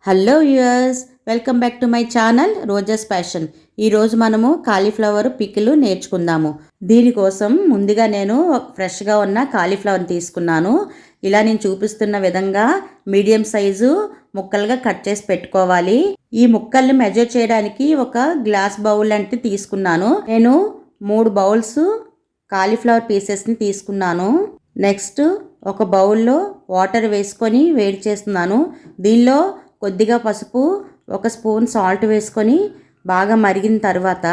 Hello viewers, welcome back to my channel Roja's passion. ఈరోజు మనము cauliflower pickle నేర్చుకుందాము. దీనికోసం ముందుగా నేను ఫ్రెష్గా ఉన్న కాలీఫ్లవర్ని తీసుకున్నాను. ఇలా నేను చూపిస్తున్న విధంగా మీడియం సైజు ముక్కలుగా కట్ చేసి పెట్టుకోవాలి. ఈ ముక్కల్ని మెజర్ చేయడానికి ఒక గ్లాస్ బౌల్ అంటే తీసుకున్నాను. నేను 3 బౌల్స్ కాలీఫ్లవర్ పీసెస్ని తీసుకున్నాను. నెక్స్ట్ ఒక బౌల్లో వాటర్ వేసుకొని వేడి చేస్తున్నాను. దీనిలో కొద్దిగా పసుపు, 1 స్పూన్ సాల్ట్ వేసుకొని బాగా మరిగిన తర్వాత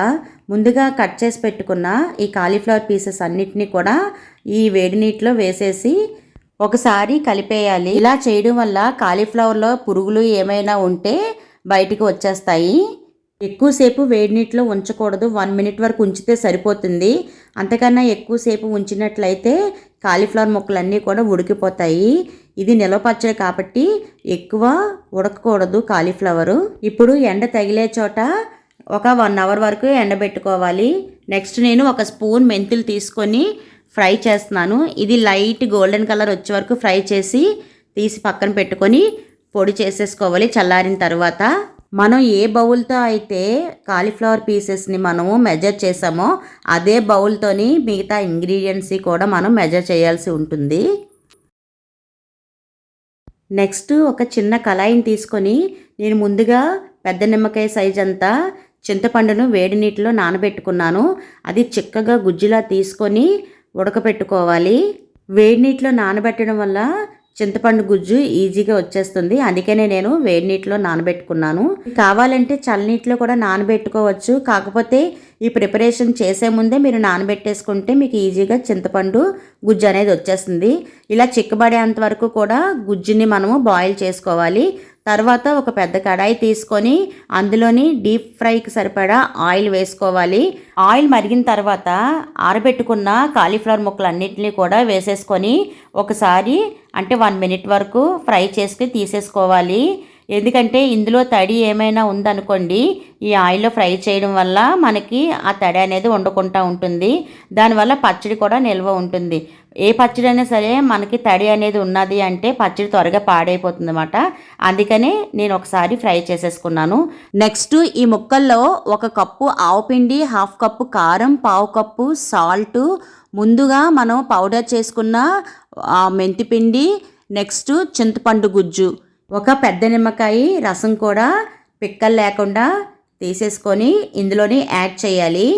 ముందుగా కట్ చేసి పెట్టుకున్న ఈ కాలీఫ్లవర్ పీసెస్ అన్నిటినీ కూడా ఈ వేడి నీటిలో వేసేసి ఒకసారి కలిపేయాలి. ఇలా చేయడం వల్ల కాలీఫ్లవర్లో పురుగులు ఏమైనా ఉంటే బయటికి వచ్చేస్తాయి. ఎక్కువసేపు వేడి నీటిలో ఉంచకూడదు. 1 మినిట్ వరకు ఉంచితే సరిపోతుంది. అంతకన్నా ఎక్కువసేపు ఉంచినట్లయితే కాలీఫ్లవర్ ముక్కలన్నీ కూడా ఉడికిపోతాయి. ఇది నిల్వ పచ్చడి కాబట్టి ఎక్కువ ఉడకకూడదు కాలీఫ్లవరు. ఇప్పుడు ఎండ తగిలే చోట ఒక 1 అవర్ వరకు ఎండబెట్టుకోవాలి. నెక్స్ట్ నేను 1 స్పూన్ మెంతులు తీసుకొని ఫ్రై చేస్తున్నాను. ఇది లైట్ గోల్డెన్ కలర్ వచ్చే వరకు ఫ్రై చేసి తీసి పక్కన పెట్టుకొని పొడి చేసేసుకోవాలి. చల్లారిన తర్వాత మనం ఏ బౌల్తో అయితే కాలీఫ్లవర్ పీసెస్ని మనము మెజర్ చేసామో అదే బౌల్తోని మిగతా ఇంగ్రీడియంట్స్ కూడా మనం మెజర్ చేయాల్సి ఉంటుంది. నెక్స్ట్ ఒక చిన్న కళాయిని తీసుకొని నేను ముందుగా పెద్ద నిమ్మకాయ సైజ్ అంతా చింతపండును వేడి నీటిలో నానబెట్టుకున్నాను. అది చిక్కగా గుజ్జులా తీసుకొని ఉడకపెట్టుకోవాలి. వేడి నీటిలో నానబెట్టడం వల్ల చింతపండు గుజ్జు ఈజీగా వచ్చేస్తుంది. అందుకనే నేను వేడి నీటిలో నానబెట్టుకున్నాను. కావాలంటే చల్లనీటిలో కూడా నానబెట్టుకోవచ్చు. కాకపోతే ఈ ప్రిపరేషన్ చేసే ముందే మీరు నానబెట్టేసుకుంటే మీకు ఈజీగా చింతపండు గుజ్జు అనేది వచ్చేస్తుంది. ఇలా చిక్కబడేంత వరకు కూడా గుజ్జుని మనము బాయిల్ చేసుకోవాలి. తర్వాత ఒక పెద్ద కడాయి తీసుకొని అందులోని డీప్ ఫ్రైకి సరిపడా ఆయిల్ వేసుకోవాలి. ఆయిల్ మరిగిన తర్వాత ఆరబెట్టుకున్న కాలీఫ్లవర్ ముక్కలన్నింటినీ కూడా వేసేసుకొని ఒకసారి అంటే 1 మినిట్ వరకు ఫ్రై చేసుకుని తీసేసుకోవాలి. ఎందుకంటే ఇందులో తడి ఏమైనా ఉందనుకోండి, ఈ ఆయిల్లో ఫ్రై చేయడం వల్ల మనకి ఆ తడి అనేది వండుకుంటూ ఉంటుంది. దానివల్ల పచ్చడి కూడా నిల్వ ఉంటుంది. ఏ పచ్చడి అయినా సరే మనకి తడి అనేది ఉన్నది అంటే పచ్చడి త్వరగా పాడైపోతుంది అన్నమాట. అందుకనే నేను ఒకసారి ఫ్రై చేసేసుకున్నాను. నెక్స్ట్ ఈ ముక్కల్లో 1 కప్పు ఆవపిండి, 1/2 కప్పు కారం, 1/4 కప్పు సాల్ట్, ముందుగా మనం పౌడర్ చేసుకున్న మెంతిపిండి, నెక్స్ట్ చింతపండు గుజ్జు, ఒక పెద్ద నిమ్మకాయ రసం కూడా పిక్కలు లేకుండా తీసేసుకొని ఇందులోని యాడ్ చేయాలి.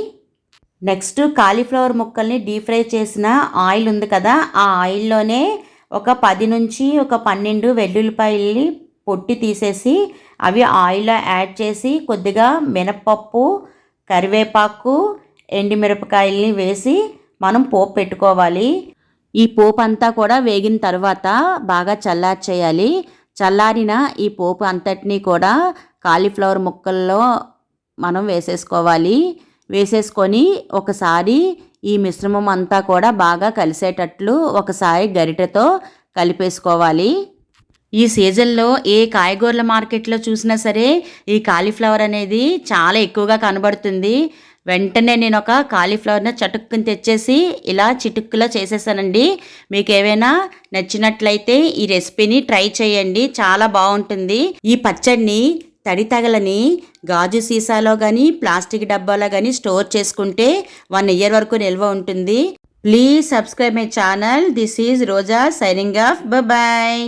నెక్స్ట్ కాలీఫ్లవర్ ముక్కల్ని డీప్ ఫ్రై చేసిన ఆయిల్ ఉంది కదా, ఆ ఆయిల్లోనే ఒక 10 నుంచి 12 వెల్లుల్లిపాయల్ని పొట్టి తీసేసి అవి ఆయిల్లో యాడ్ చేసి కొద్దిగా మినపప్పు, కరివేపాకు, ఎండుమిరపకాయల్ని వేసి మనం పోపు పెట్టుకోవాలి. ఈ పోపు అంతా కూడా వేగిన తర్వాత బాగా చల్లార్చేయాలి. చల్లారిన ఈ పోపు అంతటినీ కూడా కాలీఫ్లవర్ ముక్కల్లో మనం వేసేసుకోవాలి. వేసేసుకొని ఒకసారి ఈ మిశ్రమం అంతా కూడా బాగా కలిసేటట్లు ఒకసారి గరిటెతో కలిపేసుకోవాలి. ఈ సీజన్లో ఏ కాయగూరల మార్కెట్లో చూసినా సరే ఈ కాలీఫ్లవర్ అనేది చాలా ఎక్కువగా కనబడుతుంది. వెంటనే నేను ఒక కాలీఫ్లవర్ని చటుక్కుని తెచ్చేసి ఇలా చిటుక్కులా చేసేసానండి. మీకు ఏవైనా నచ్చినట్లయితే ఈ రెసిపీని ట్రై చేయండి, చాలా బాగుంటుంది. ఈ పచ్చడిని తడి తగలని గాజు సీసాలో కానీ ప్లాస్టిక్ డబ్బాలో కానీ స్టోర్ చేసుకుంటే 1 ఇయర్ వరకు నిల్వ ఉంటుంది. Please subscribe my channel. This is Roja signing off. Bye.